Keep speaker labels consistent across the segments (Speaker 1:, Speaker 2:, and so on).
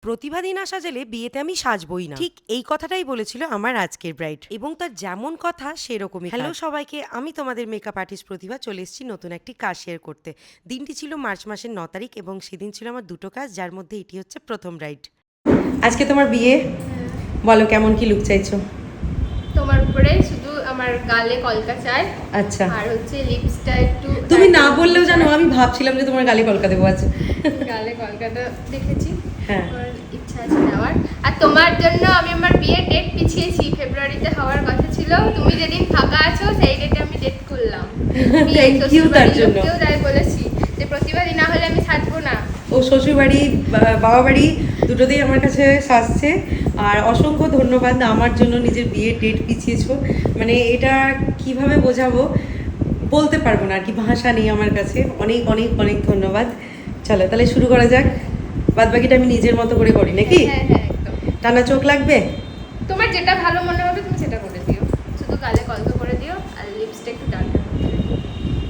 Speaker 1: প্রতিভা না সাজালে বিয়েতে আমি সাজবই না, ঠিক এই কথাটাই বলেছিল আমার আজকের ব্রাইড, এবং তার যেমন কথা সেরকমই। হ্যালো সবাইকে, আমি তোমাদের মেকআপ আর্টিস্ট প্রতিভা চলে এসেছি নতুন একটি কাজ শেয়ার করতে। দিনটি ছিল মার্চ মাসের 9 তারিখ এবং সেদিন ছিল আমার দুটো কাজ, যার মধ্যে এটি হচ্ছে প্রথম ব্রাইড। আজকে তোমার বিয়ে, বলো কেমন কি লুক চাইছো?
Speaker 2: তোমার উপরে শুধু আমার গালে কলকা চাই।
Speaker 1: আচ্ছা,
Speaker 2: আর হচ্ছে লিপসটা একটু,
Speaker 1: তুমি না বললেও জানো আমি ভাবছিলাম যে তোমার গালে কলকা দেবো। আছে
Speaker 2: গালে কলকাটা দেখেছি,
Speaker 1: হ্যাঁ,
Speaker 2: আমার ইচ্ছা আছে নেওয়ার। আর তোমার জন্য আমি আমার বিয়ের ডেট পিছিয়েছি, ফেব্রুয়ারিতে হওয়ার কথা ছিল। তুমি যেদিন ফাঁকা আছো সেই ডেটে আমি ডেট করলাম।
Speaker 1: থ্যাংক ইউ তার জন্য।
Speaker 2: কেউ তাই বলেছি যে প্রতিভা না হলে আমি সাজবো না।
Speaker 1: ও শ্বশুর বাড়ি বাবা বাড়ি দুটোতেই আমার কাছে সাজছে। আর অসংখ্য ধন্যবাদ আমার জন্য নিজের বিয়ের ডেট পিছিয়েছো। মানে এটা কিভাবে বোঝাবো বলতে পারবো না আর কি, ভাষা নেই আমার কাছে। অনেক অনেক অনেক ধন্যবাদ। চলো তাহলে শুরু করা যাক। বাদ বাকিটা আমি নিজের মতো করে করি নাকি?
Speaker 2: হ্যাঁ হ্যাঁ একদম।
Speaker 1: টানা চোখ লাগবে?
Speaker 2: তোমার যেটা ভালো মনে হবে তুমি সেটা করে দিও, শুধু গালে কলকা করে দিও আর লিপসটা একটু ডার্ক।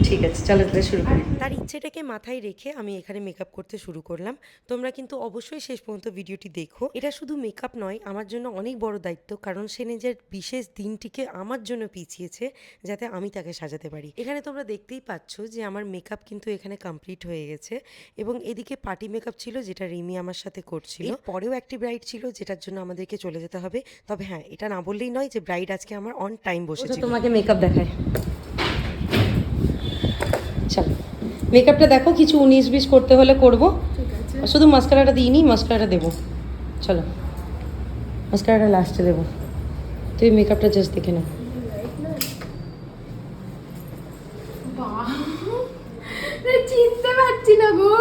Speaker 1: ঠিক আছে, চলো তাহলে শুরু করি। তার ইচ্ছেটাকে মাথায় রেখে আমি এখানে মেকআপ করতে শুরু করলাম। তোমরা কিন্তু অবশ্যই শেষ পর্যন্ত ভিডিওটি দেখো। এটা শুধু মেকআপ নয়, আমার জন্য অনেক বড় দায়িত্ব, কারণ সে নিজের বিশেষ দিনটিকে আমার জন্য পিছিয়েছে যাতে আমি তাকে সাজাতে পারি। এখানে তোমরা দেখতেই পাচ্ছ যে আমার মেকআপ কিন্তু এখানে কমপ্লিট হয়ে গেছে, এবং এদিকে পার্টি মেকআপ ছিল যেটা রিমি আমার সাথে করছিল। পরেও একটি ব্রাইড ছিল যেটার জন্য আমাদেরকে চলে যেতে হবে। তবে হ্যাঁ, এটা না বললেই নয় যে ব্রাইড আজকে আমার অন টাইম বসেছিল। তোমাকে মেকআপ দেখায়, চলো মেকআপটা দেখো। কিছু 19-20 করতে হলে করবো, শুধু মাস্কারাটা দিইনি, মাস্কারাটা দেবো। চলো মাস্কারাটা লাস্টে দেবো, তুই মেকআপটা জাস্ট দেখে নাও।
Speaker 2: চিনতে পারছি না গো,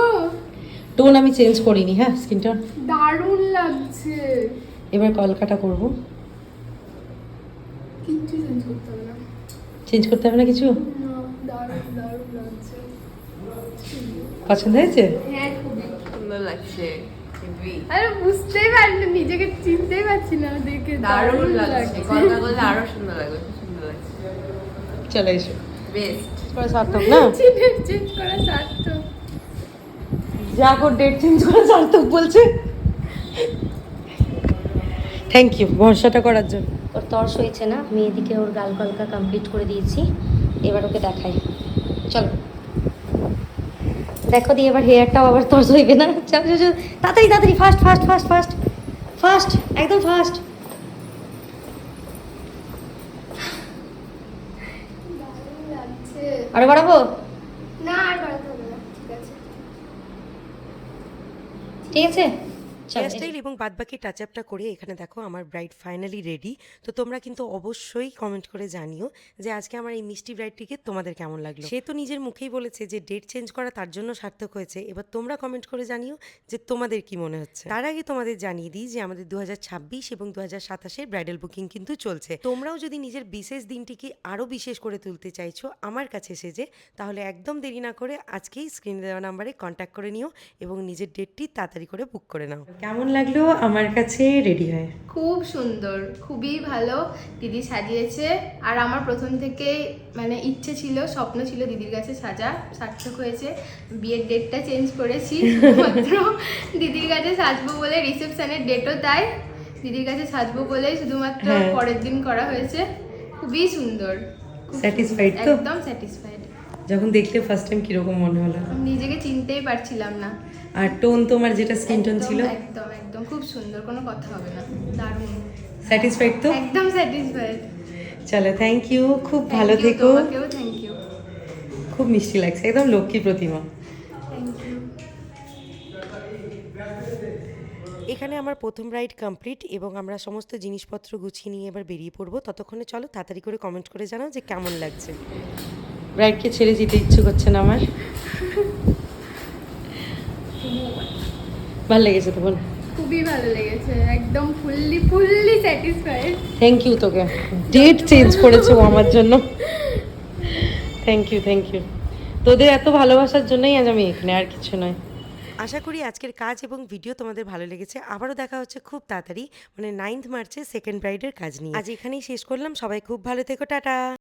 Speaker 1: টোন আমি চেঞ্জ করিনি। হ্যাঁ, স্কিন টোন
Speaker 2: দারুণ লাগছে।
Speaker 1: এবার কলকাটা করবো।
Speaker 2: কিচ্ছু চেঞ্জ করতে হবে না।
Speaker 1: চেঞ্জ করতে হবে না কিছু?
Speaker 2: দারুণ দারুণ লাগছে।
Speaker 1: পছন্দ হয়েছে?
Speaker 2: হ্যাঁ খুবই
Speaker 3: সুন্দর লাগছে।
Speaker 2: আরে বুঝতেই পারিনি, নিজেকে চিনতেই পারছি না দেখে।
Speaker 3: দারুণ লাগছে, কথা বললে আরো সুন্দর লাগবে, খুব সুন্দর লাগছে।
Speaker 1: চলে এসো,
Speaker 3: বেস্ট।
Speaker 1: সার্থক না?
Speaker 2: চেঞ্জ করা সার্থক।
Speaker 1: যা কর ডেট চেঞ্জ করে সার্থক বলছে। থ্যাংক ইউ ভরসাটা করার জন্য।
Speaker 4: ওর তর্স হয়েছে না, আমি এদিকে ওর গাল কলকা কমপ্লিট করে দিয়েছি। এবার ওকে দেখাই, চলো দেখো দিয়ে এবার হেয়ারটাও আবার তর্স হইবে না। চলো চলো তাড়াতাড়ি তাড়াতাড়ি, fast fast fast fast fast, একদম ফাস্ট। আরো বাড়াবো?
Speaker 2: না আর বাড়াতে হবে না, ঠিক আছে।
Speaker 4: ঠিক আছে,
Speaker 1: হেয়ারস্টাইল এবং বাদবাকি টাচ আপটা করে এখানে দেখো আমার ব্রাইড ফাইনালি রেডি। তো তোমরা কিন্তু অবশ্যই কমেন্ট করে জানিও যে আজকে আমার এই মিষ্টি ব্রাইডটিকে তোমাদের কেমন লাগলো। সে তো নিজের মুখেই বলেছে যে ডেট চেঞ্জ করা তার জন্য সার্থক হয়েছে। এবার তোমরা কমেন্ট করে জানিও যে তোমাদের কি মনে হচ্ছে। তার আগে তোমাদের জানিয়ে দিই যে আমাদের 2026 এবং 2027-এর ব্রাইডাল বুকিং কিন্তু চলছে। তোমরাও যদি নিজের বিশেষ দিনটিকে আরো বিশেষ করে তুলতে চাইছো আমার কাছে সেজে, তাহলে একদম দেরি না করে আজকেই স্ক্রিনে দেওয়া নাম্বারে কন্ট্যাক্ট করে নিও এবং নিজের ডেটটি তাড়াতাড়ি করে বুক করে নাও। কেমন লাগলো আমার কাছে রেডি হয়?
Speaker 2: খুব সুন্দর, খুবই ভালো দিদি সাজিয়েছে। আর আমার প্রথম থেকে মানে ইচ্ছে ছিল, স্বপ্ন ছিল দিদির কাছে সাজা, সার্থক হয়েছে। বিয়ের ডেটটা চেঞ্জ করেছি মাত্র দিদির কাছে সাজবো বলে, রিসেপশনের ডেটও তাই দিদির কাছে সাজবো বলে শুধুমাত্র পরের দিন করা হয়েছে। খুবই সুন্দর,
Speaker 1: স্যাটিসফাইড তো?
Speaker 2: একদম স্যাটিসফাইড।
Speaker 1: যখন দেখলে ফার্স্ট টাইম কিরকম মনে হলো?
Speaker 2: আমি নিজেকে চিনতেই পারছিলাম না।
Speaker 1: আর টোন তোমার যেটা স্কিন টোন ছিল,
Speaker 2: একদম একদম খুব সুন্দর, কোনো কথা হবে না, দারুণ।
Speaker 1: স্যাটিসফাইড তো?
Speaker 2: একদম স্যাটিসফাইড।
Speaker 1: চলো থ্যাংক ইউ, খুব ভালো থেকো।
Speaker 2: তোমাকেও থ্যাংক ইউ।
Speaker 1: খুব মিষ্টি লাগছে, একদম লক্ষ্মী প্রতিমা।
Speaker 2: Thank you.
Speaker 1: এখানে আমার প্রথম রাইড কমপ্লিট এবং আমরা সমস্ত জিনিসপত্র গুছিয়ে নিয়ে এবার বেরিয়ে পড়বো। ততক্ষণে চলো তাড়াতাড়ি করে কমেন্ট করে জানাও যে কেমন লাগছে। ব্রাইডকে ছেড়ে যেতে ইচ্ছে করছে না আমার। ভালো লেগেছে তো? বল।
Speaker 2: খুবই ভালো লেগেছে, একদম ফুললি স্যাটিসফাইড।
Speaker 1: থ্যাংক ইউ তোকে, ডেট চেঞ্জ করেছে ও আমার জন্য। থ্যাংক ইউ থ্যাংক ইউ, তোদের এত ভালোবাসার জন্যই আজ আমি এখানে, আর কিছু নয়। আশা করি আজকের কাজ এবং ভিডিও তোমাদের ভালো লেগেছে। আবারও দেখা হচ্ছে খুব তাড়াতাড়ি, মানে 9th মার্চে সেকেন্ড ব্রাইডের কাজ নিয়ে। আজ এখানেই শেষ করলাম, সবাই খুব ভালো থেকো, টাটা।